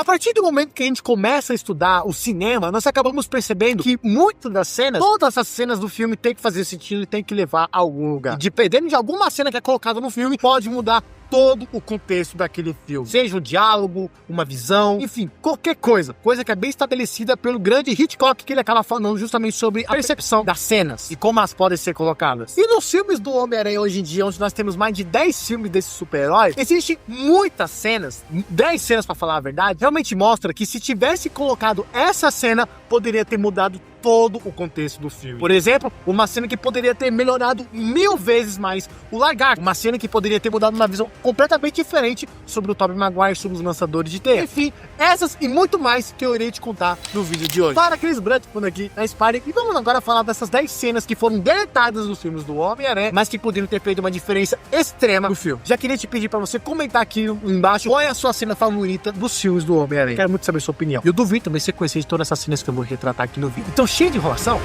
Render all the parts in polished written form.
A partir do momento que a gente começa a estudar o cinema, nós acabamos percebendo que muitas das cenas, todas as cenas do filme tem que fazer sentido e tem que levar a algum lugar. E dependendo de alguma cena que é colocada no filme, pode mudar todo o contexto daquele filme. Seja um diálogo, uma visão, enfim, qualquer coisa. Coisa que é bem estabelecida pelo grande Hitchcock, que ele acaba falando justamente sobre a percepção das cenas e como elas podem ser colocadas. E nos filmes do Homem-Aranha hoje em dia, onde nós temos mais de 10 filmes desses super-heróis, existem muitas cenas, 10 cenas pra falar a verdade, realmente mostra que se tivesse colocado essa cena, poderia ter mudado todo o contexto do filme. Por exemplo, uma cena que poderia ter melhorado 1000 vezes mais o Lagarto. Uma cena que poderia ter mudado uma visão completamente diferente sobre o Tobey Maguire, sobre os lançadores de teia. Enfim, essas e muito mais que eu irei te contar no vídeo de hoje. Para Chris Bradford aqui na Spire. E vamos agora falar dessas 10 cenas que foram deletadas dos filmes do Homem-Aranha, mas que poderiam ter feito uma diferença extrema no filme. Já queria te pedir para você comentar aqui embaixo qual é a sua cena favorita dos filmes do Homem-Aranha. Quero muito saber a sua opinião. Eu duvido também você conhecer todas essas cenas que eu vou retratar aqui no vídeo. Então, cheio de enrolação.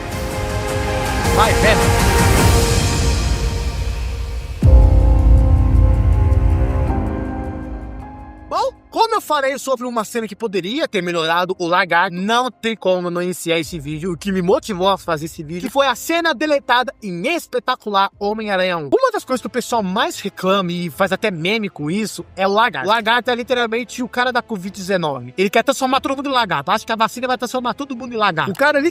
Vai, velho. Bom, como eu falei sobre uma cena que poderia ter melhorado o Lagarto, não tem como não iniciar esse vídeo. O que me motivou a fazer esse vídeo, que foi a cena deletada em Espetacular Homem-Aranha 1. Uma das coisas que o pessoal mais reclama e faz até meme com isso é o Lagarto. O Lagarto é literalmente o cara da Covid-19. Ele quer transformar todo mundo em lagarto. Acha que a vacina vai transformar todo mundo em lagarto. O cara,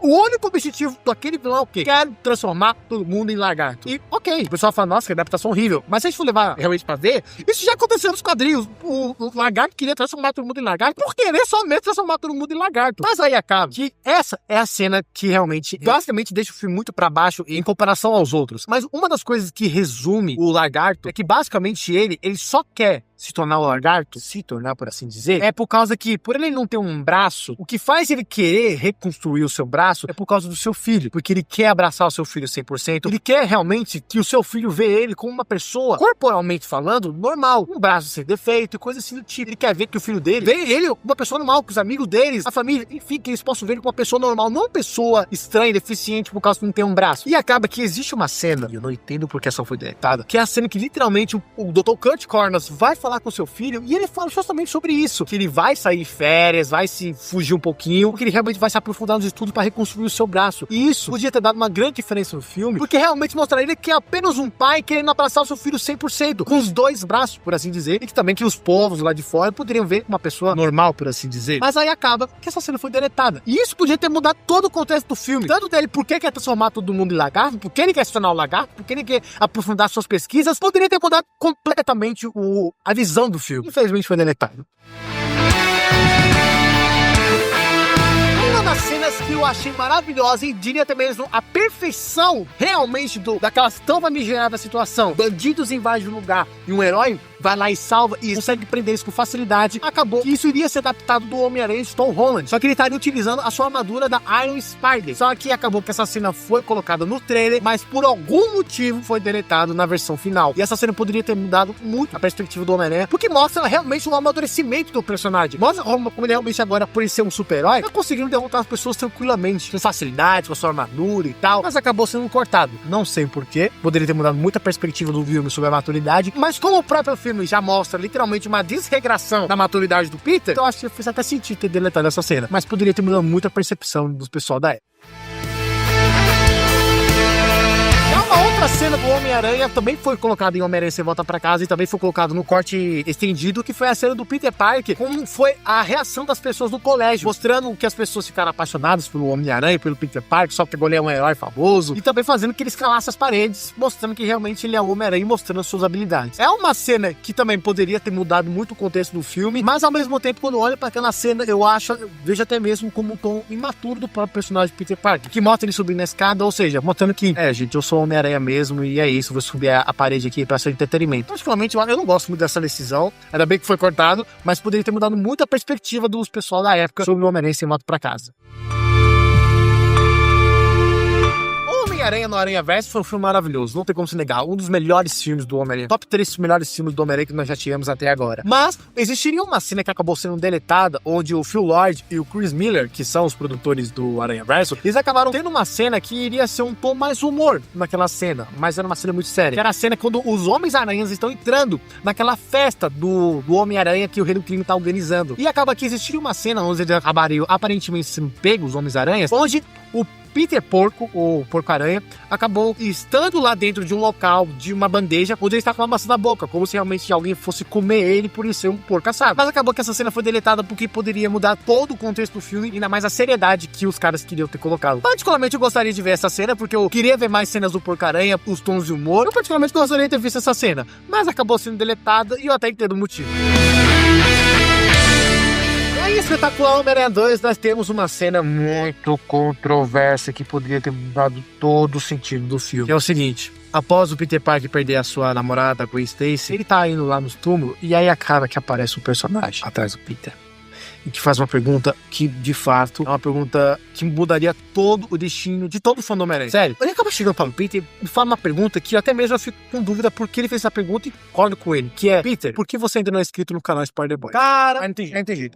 o único objetivo daquele vilão é o quê? Quer transformar todo mundo em lagarto. E, ok, o pessoal fala, nossa, que adaptação horrível. Mas se a gente for levar realmente pra ver, isso já aconteceu nos quadrinhos. O Lagarto queria transformar todo mundo em lagarto por querer somente transformar todo mundo em lagarto. Mas aí acaba que essa é a cena que realmente, basicamente, deixa o filme muito pra baixo em comparação aos outros. Mas uma das coisas que resume o Lagarto é que basicamente ele só quer se tornar o Lagarto, se tornar, por assim dizer, é por causa que, por ele não ter um braço, o que faz ele querer reconstruir o seu braço é por causa do seu filho, porque ele quer abraçar o seu filho 100%, ele quer realmente que o seu filho vê ele como uma pessoa, corporalmente falando, normal, um braço sem defeito, coisa assim do tipo. Ele quer ver que o filho dele vê ele como uma pessoa normal, com os amigos deles, a família, enfim, que eles possam ver ele como uma pessoa normal, não uma pessoa estranha, deficiente, por causa de não ter um braço. E acaba que existe uma cena, e eu não entendo porque essa foi deletada, que é a cena que literalmente o Dr. Kurt Connors vai falar com seu filho, e ele fala justamente sobre isso, que ele vai sair férias, vai se fugir um pouquinho, porque ele realmente vai se aprofundar nos estudos para reconstruir o seu braço. E isso podia ter dado uma grande diferença no filme, porque realmente mostraria que é apenas um pai querendo abraçar o seu filho 100%, com os dois braços, por assim dizer, e que também que os povos lá de fora poderiam ver uma pessoa normal, por assim dizer. Mas aí acaba que essa cena foi deletada. E isso podia ter mudado todo o contexto do filme, tanto dele por que quer transformar todo mundo em lagarto, por que ele quer se tornar o lagarto, por que ele quer aprofundar suas pesquisas, poderia ter mudado completamente a visão do filme. Infelizmente foi deletado. Uma das cenas que eu achei maravilhosa e diria até mesmo a perfeição realmente daquelas tão famigeradas situação. Bandidos invadem um lugar e um herói vai lá e salva e consegue prender eles com facilidade. Acabou que isso iria ser adaptado do Homem-Aranha de Tom Holland, só que ele estaria utilizando a sua armadura da Iron Spider. Só que acabou que essa cena foi colocada no trailer, mas por algum motivo foi deletado na versão final. E essa cena poderia ter mudado muito a perspectiva do Homem-Aranha, porque mostra realmente o amadurecimento do personagem. Mostra como ele realmente agora, por ele ser um super-herói, tá conseguindo derrotar as pessoas tranquilamente, com facilidade, com a sua armadura e tal, mas acabou sendo cortado. Não sei porquê, poderia ter mudado muito a perspectiva do filme sobre a maturidade, mas como o próprio filme já mostra literalmente uma desregração da maturidade do Peter, então acho que fez até sentido ter deletado essa cena, mas poderia ter mudado muito a percepção dos pessoal da época. Outra cena do Homem-Aranha também foi colocada em Homem-Aranha Sem Volta Pra Casa e também foi colocado no corte estendido, que foi a cena do Peter Parker, como foi a reação das pessoas no colégio, mostrando que as pessoas ficaram apaixonadas pelo Homem-Aranha, pelo Peter Parker, só porque ele é um herói famoso, e também fazendo que ele escalasse as paredes, mostrando que realmente ele é o Homem-Aranha e mostrando as suas habilidades. É uma cena que também poderia ter mudado muito o contexto do filme, mas ao mesmo tempo, quando olha para aquela cena, eu vejo até mesmo como um tom imaturo do próprio personagem Peter Parker, que mostra ele subindo na escada, ou seja, mostrando que, gente, eu sou Homem-Aranha mesmo, e é isso, vou subir a parede aqui pra ser entretenimento. Particularmente, eu não gosto muito dessa decisão, ainda bem que foi cortado, mas poderia ter mudado muito a perspectiva dos pessoal da época sobre o Homem-Aranha Sem Volta Pra Casa. Homem-Aranha no Aranhaverso foi um filme maravilhoso, não tem como se negar. Um dos melhores filmes do Homem-Aranha. Top 3 melhores filmes do Homem-Aranha que nós já tivemos até agora. Mas existiria uma cena que acabou sendo deletada, onde o Phil Lord e o Chris Miller, que são os produtores do Aranhaverso, eles acabaram tendo uma cena que iria ser um tom mais humor naquela cena, mas era uma cena muito séria. Que era a cena quando os Homens-Aranhas estão entrando naquela festa do Homem-Aranha que o Rei do Crime tá organizando. E acaba que existiria uma cena onde eles acabariam aparentemente sendo pegos, os Homens-Aranhas, onde o Peter Porco, ou Porco-Aranha, acabou estando lá dentro de um local, de uma bandeja, onde ele está com uma maçã na boca, como se realmente alguém fosse comer ele por ele ser um porco assado. Mas acabou que essa cena foi deletada porque poderia mudar todo o contexto do filme, ainda mais a seriedade que os caras queriam ter colocado. Particularmente eu gostaria de ver essa cena, porque eu queria ver mais cenas do Porco-Aranha, os tons de humor. Eu particularmente gostaria de ter visto essa cena, mas acabou sendo deletada e eu até entendo o motivo. Em Espetacular Homem-Aranha 2, nós temos uma cena muito controversa que poderia ter mudado todo o sentido do filme. Que é o seguinte: após o Peter Parker perder a sua namorada, a Gwen Stacy, ele tá indo lá nos túmulos e aí acaba que aparece um personagem atrás do Peter. E que faz uma pergunta que, de fato, é uma pergunta que mudaria todo o destino de todo o fã do Homem-Aranha. Sério, ele acaba chegando para o Peter e fala uma pergunta que até mesmo eu fico com dúvida porque ele fez essa pergunta e concordo com ele, que é: Peter, por que você ainda não é inscrito no canal Spider-Boy? Cara, não entendi.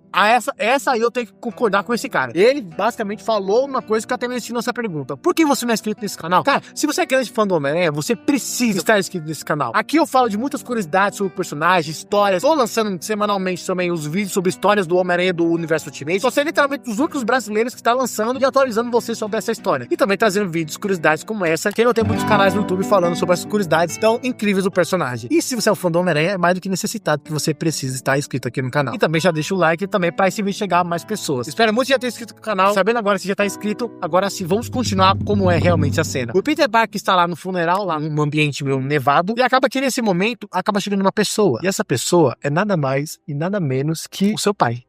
Essa aí eu tenho que concordar com esse cara. Ele basicamente falou uma coisa que até me ensinou essa pergunta: por que você não é inscrito nesse canal? Cara, se você é grande fã do Homem-Aranha, você precisa estar inscrito nesse canal. Aqui eu falo de muitas curiosidades sobre personagens, histórias. Tô lançando semanalmente também os vídeos sobre histórias do Homem-Aranha do Universo Ultimate. Só ser literalmente os únicos brasileiros que está lançando e atualizando você sobre essa história. E também trazendo vídeos, curiosidades como essa, que não tem muitos canais no YouTube falando sobre essas curiosidades tão incríveis do personagem. E se você é um fã do Homem-Aranha, é mais do que necessitado que você precisa estar inscrito aqui no canal. E também já deixa o like também para esse vídeo chegar a mais pessoas. Espero muito já ter inscrito no canal. Sabendo agora se já está inscrito, agora sim, vamos continuar como é realmente a cena. O Peter Parker está lá no funeral, lá num ambiente meio nevado, e acaba que nesse momento, acaba chegando uma pessoa. E essa pessoa é nada mais e nada menos que o seu pai.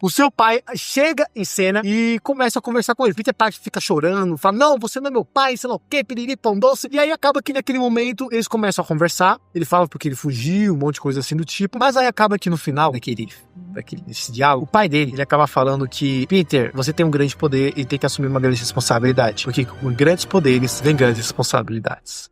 O seu pai chega em cena e começa a conversar com ele. Peter Parker fica chorando, fala: não, você não é meu pai, sei lá o que, piriri, pão doce. E aí acaba que naquele momento eles começam a conversar. Ele fala porque ele fugiu, um monte de coisa assim do tipo. Mas aí acaba que no final desse diálogo, o pai dele, ele acaba falando que: Peter, você tem um grande poder e tem que assumir uma grande responsabilidade. Porque com grandes poderes vem grandes responsabilidades.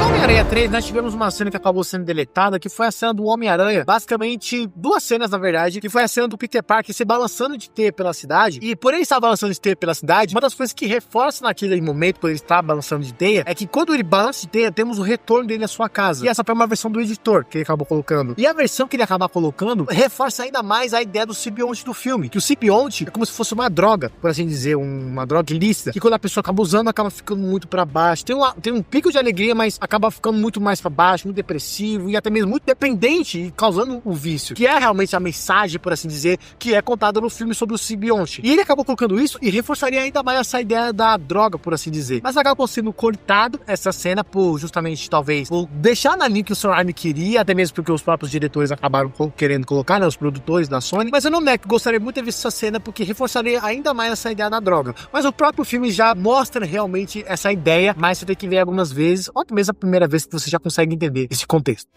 Homem-Aranha 3, nós tivemos uma cena que acabou sendo deletada, que foi a cena do Homem-Aranha. Basicamente, duas cenas, na verdade, que foi a cena do Peter Parker se balançando de teia pela cidade. E por ele estar balançando de teia pela cidade, uma das coisas que reforça naquele momento, quando ele está balançando de teia, é que quando ele balança de teia, temos o retorno dele à sua casa. E essa foi uma versão do editor que ele acabou colocando. E a versão que ele acaba colocando reforça ainda mais a ideia do simbionte do filme. Que o simbionte é como se fosse uma droga, por assim dizer, uma droga ilícita, que quando a pessoa acaba usando, acaba ficando muito pra baixo. Tem um pico de alegria, mas acaba ficando muito mais pra baixo, muito depressivo e até mesmo muito dependente e causando o vício, que é realmente a mensagem, por assim dizer, que é contada no filme sobre o simbionte. E ele acabou colocando isso e reforçaria ainda mais essa ideia da droga, por assim dizer. Mas acabou sendo cortado essa cena por justamente, talvez, por deixar na linha que o Sam Raimi queria, até mesmo porque os próprios diretores acabaram querendo colocar, né, os produtores da Sony. Mas eu não nego que gostaria muito de ter visto essa cena porque reforçaria ainda mais essa ideia da droga. Mas o próprio filme já mostra realmente essa ideia, mas você tem que ver algumas vezes, ou até mesmo a primeira vez que você já consegue entender esse contexto.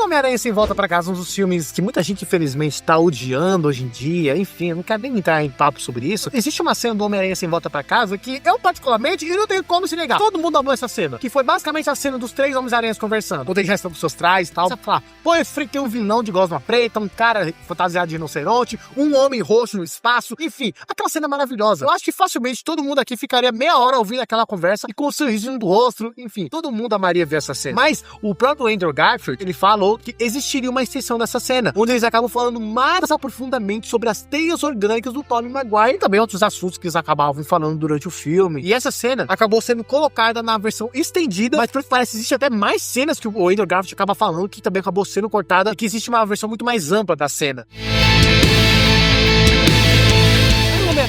Homem-Aranha Sem Volta Pra Casa, um dos filmes que muita gente infelizmente tá odiando hoje em dia, enfim, eu não quero nem entrar em papo sobre isso. Existe uma cena do Homem-Aranha Sem Volta Pra Casa que eu particularmente, e não tenho como se negar, todo mundo amou essa cena, que foi basicamente a cena dos três Homens-Aranhas conversando, quando eles já estão com seus trajes e tal. Você fala: pô, eu enfrentei um vilão de gosma preta, um cara fantasiado de rinoceronte, um homem roxo no espaço, enfim, aquela cena maravilhosa. Eu acho que facilmente todo mundo aqui ficaria meia hora ouvindo aquela conversa e com um sorriso no rosto, enfim, todo mundo amaria ver essa cena. Mas o próprio Andrew Garfield, ele falou que existiria uma extensão dessa cena, onde eles acabam falando mais aprofundadamente sobre as teias orgânicas do Tobey Maguire e também outros assuntos que eles acabavam falando durante o filme. E essa cena acabou sendo colocada na versão estendida, mas pelo que parece existe até mais cenas que o Andrew Garfield acaba falando que também acabou sendo cortada e que existe uma versão muito mais ampla da cena.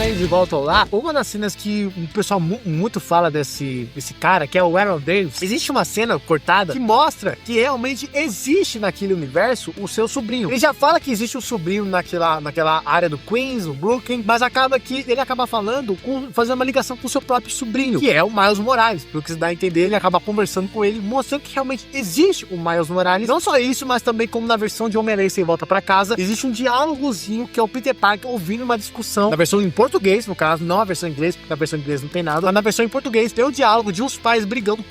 Homem-Aranha de Volta ao Lar, uma das cenas que o pessoal muito fala desse cara, que é o Aaron Davis, existe uma cena cortada que mostra que realmente existe naquele universo o seu sobrinho. Ele já fala que existe um sobrinho naquela área do Queens, o Brooklyn, mas acaba que ele acaba fazendo uma ligação com o seu próprio sobrinho, que é o Miles Morales. Pelo que se dá a entender, ele acaba conversando com ele, mostrando que realmente existe o Miles Morales. Não só isso, mas também como na versão de Homem-Aranha Sem Volta Pra Casa, existe um diálogozinho que é o Peter Parker ouvindo uma discussão, na versão em português, no caso, não a versão em inglês, porque na versão em inglês não tem nada, mas na versão em português tem o diálogo de uns pais brigando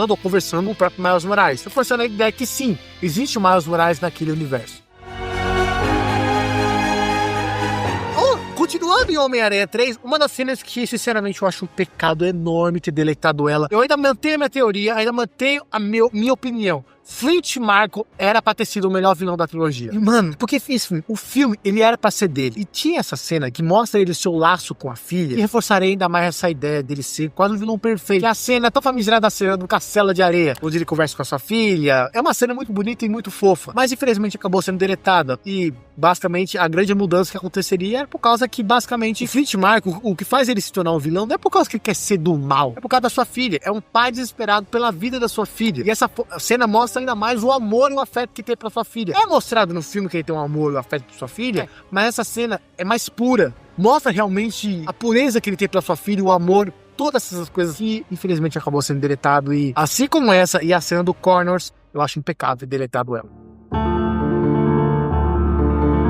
ou conversando com o próprio Miles Morales, reforçando a ideia que sim, existe o Miles Morales naquele universo. Continuando em Homem-Aranha 3, uma das cenas que, sinceramente, eu acho um pecado enorme ter deletado ela. Eu ainda mantenho a minha teoria, ainda mantenho a minha opinião. Flint Marko era pra ter sido o melhor vilão da trilogia. E, mano, por que fiz filme? O filme, ele era pra ser dele. E tinha essa cena que mostra ele seu laço com a filha. E reforçaria ainda mais essa ideia dele ser quase um vilão perfeito. Que a cena, tão famigerada, a cena do Castelo de Areia, onde ele conversa com a sua filha. É uma cena muito bonita e muito fofa. Mas, infelizmente, acabou sendo deletada. E, basicamente, a grande mudança que aconteceria era por causa que, basicamente, Flint Marko, o que faz ele se tornar um vilão, não é por causa que ele quer ser do mal. É por causa da sua filha. É um pai desesperado pela vida da sua filha. E essa cena mostra ainda mais o amor e o afeto que tem pra sua filha. É mostrado no filme que ele tem um amor e um afeto pra sua filha, mas essa cena é mais pura. Mostra realmente a pureza que ele tem pra sua filha, o amor, todas essas coisas que infelizmente acabou sendo deletado. E assim como essa e a cena do Connors, eu acho impecável ter deletado ela.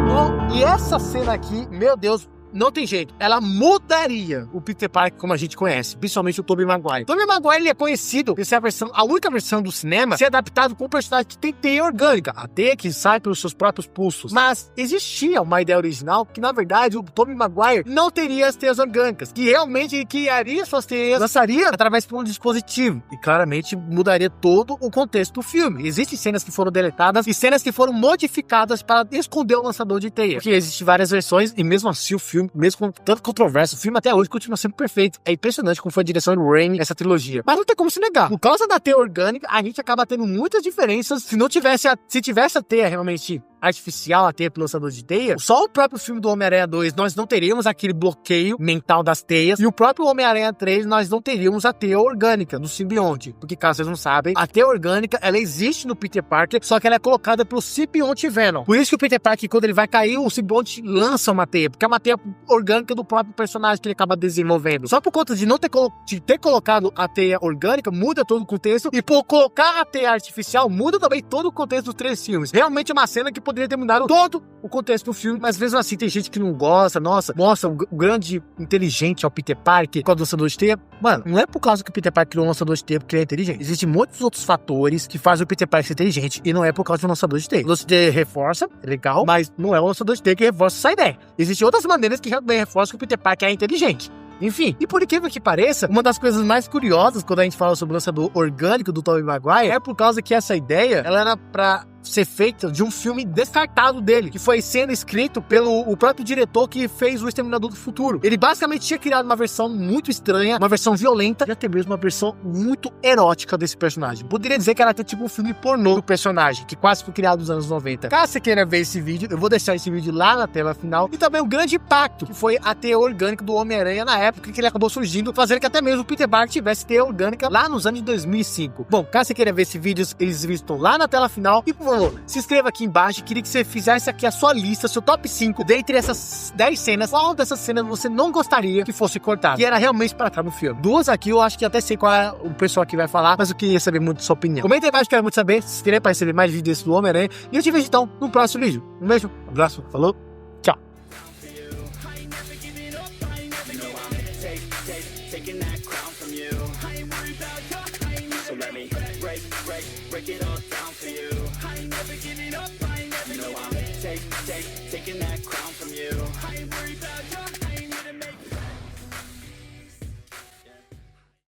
Bom, e essa cena aqui, meu Deus, não tem jeito. Ela mudaria o Peter Parker como a gente conhece, principalmente o Tobey Maguire. Tobey Maguire, ele é conhecido por ser a única versão do cinema ser adaptado com um personagem que tem teia orgânica, a teia que sai pelos seus próprios pulsos. Mas existia uma ideia original que, na verdade, o Tobey Maguire não teria as teias orgânicas, que realmente ele criaria suas teias, lançaria através de um dispositivo, e claramente mudaria todo o contexto do filme. Existem cenas que foram deletadas e cenas que foram modificadas para esconder o lançador de teia, porque existem várias versões, e mesmo assim o filme, mesmo com tanta controvérsia, o filme até hoje continua sendo perfeito. É impressionante como foi a direção do Raimi nessa trilogia. Mas não tem como se negar. Por causa da teia orgânica, a gente acaba tendo muitas diferenças. Se tivesse a teia realmente artificial, a teia pelo lançador de teia, só o próprio filme do Homem-Aranha 2 nós não teríamos aquele bloqueio mental das teias, e o próprio Homem-Aranha 3 nós não teríamos a teia orgânica no simbionte, porque caso vocês não sabem, a teia orgânica ela existe no Peter Parker, só que ela é colocada pelo simbionte Venom. Por isso que o Peter Parker, quando ele vai cair, o simbionte lança uma teia, porque é uma teia orgânica do próprio personagem que ele acaba desenvolvendo. Só por conta de não ter colocado a teia orgânica, muda todo o contexto, e por colocar a teia artificial, muda também todo o contexto dos 3 filmes. Realmente é uma cena que poderia ter mudado todo o contexto do filme, mas mesmo assim tem gente que não gosta. Nossa, mostra o grande inteligente ao Peter Parker com o lançador de teia. Mano, não é por causa que o Peter Parker criou um lançador de teia porque ele é inteligente. Existem muitos outros fatores que fazem o Peter Parker ser inteligente, e não é por causa de um lançador de teia. O lançador de teia reforça, é legal, mas não é o lançador de teia que reforça essa ideia. Existem outras maneiras que também reforçam que o Peter Parker é inteligente. Enfim, e por incrível que pareça, uma das coisas mais curiosas quando a gente fala sobre o lançador orgânico do Tobey Maguire é por causa que essa ideia, ela era pra ser feita de um filme descartado dele, que foi sendo escrito pelo o próprio diretor que fez O Exterminador do Futuro. Ele basicamente tinha criado uma versão muito estranha, uma versão violenta, e até mesmo uma versão muito erótica desse personagem. Poderia dizer que era até tipo um filme pornô do personagem, que quase foi criado nos anos 90. Caso você queira ver esse vídeo, eu vou deixar esse vídeo lá na tela final, e também o grande impacto, que foi a teia orgânica do Homem-Aranha na época que ele acabou surgindo, fazendo que até mesmo o Peter Parker tivesse teia orgânica lá nos anos de 2005. Bom, caso você queira ver esse vídeo, eles estão lá na tela final, e por favor, se inscreva aqui embaixo. Queria que você fizesse aqui a sua lista, seu top 5 dentre essas 10 cenas. Qual dessas cenas você não gostaria que fosse cortada, que era realmente para estar no filme? Duas aqui eu acho que até sei qual é o pessoal que vai falar, mas eu queria saber muito da sua opinião. Comenta aí embaixo, quero muito saber. Se inscreva para receber mais vídeos desse do Homem-Aranha, e eu te vejo então no próximo vídeo. Um beijo, um abraço, falou, tchau. Break it all down for you. I ain't never giving up. I ain't never giving up. Taking that crown from you. I ain't worried about your